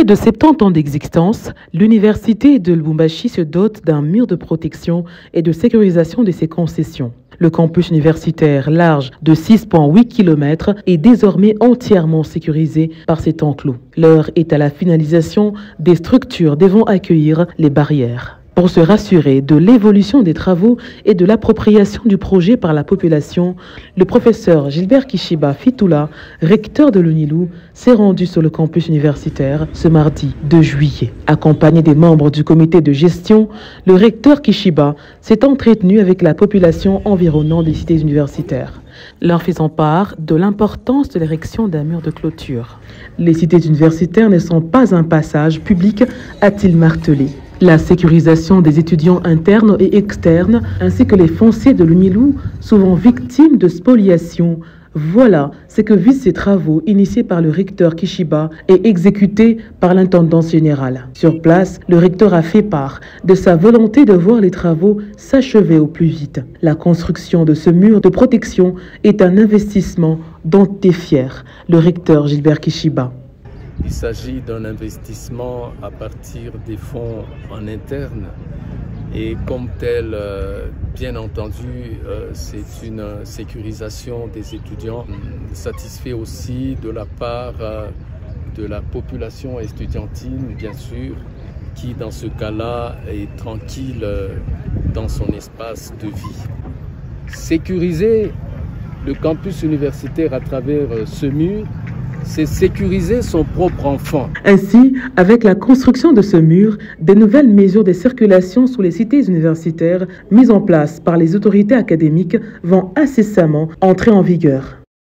Près de 70 ans d'existence, l'université de Lubumbashi se dote d'un mur de protection et de sécurisation de ses concessions. Le campus universitaire, large de 6,8 km, est désormais entièrement sécurisé par cet enclos. L'heure est à la finalisation des structures devant accueillir les barrières. Pour se rassurer de l'évolution des travaux et de l'appropriation du projet par la population, le professeur Gilbert Kishiba Fitula, recteur de l'UNILU, s'est rendu sur le campus universitaire ce mardi 2 juillet. Accompagné des membres du comité de gestion, le recteur Kishiba s'est entretenu avec la population environnante des cités universitaires, leur faisant part de l'importance de l'érection d'un mur de clôture. Les cités universitaires ne sont pas un passage public, a-t-il martelé. La sécurisation des étudiants internes et externes, ainsi que les fonciers de l'UNILU, souvent victimes de spoliation. Voilà ce que visent ces travaux initiés par le recteur Kishiba et exécutés par l'intendance générale. Sur place, le recteur a fait part de sa volonté de voir les travaux s'achever au plus vite. La construction de ce mur de protection est un investissement dont est fier le recteur Gilbert Kishiba. Il s'agit d'un investissement à partir des fonds en interne et comme tel, bien entendu, c'est une sécurisation des étudiants satisfait aussi de la part de la population estudiantine, bien sûr, qui dans ce cas-là est tranquille dans son espace de vie. Sécuriser le campus universitaire à travers ce mur, c'est sécuriser son propre enfant. Ainsi, avec la construction de ce mur, de nouvelles mesures de circulation sous les cités universitaires mises en place par les autorités académiques vont incessamment entrer en vigueur.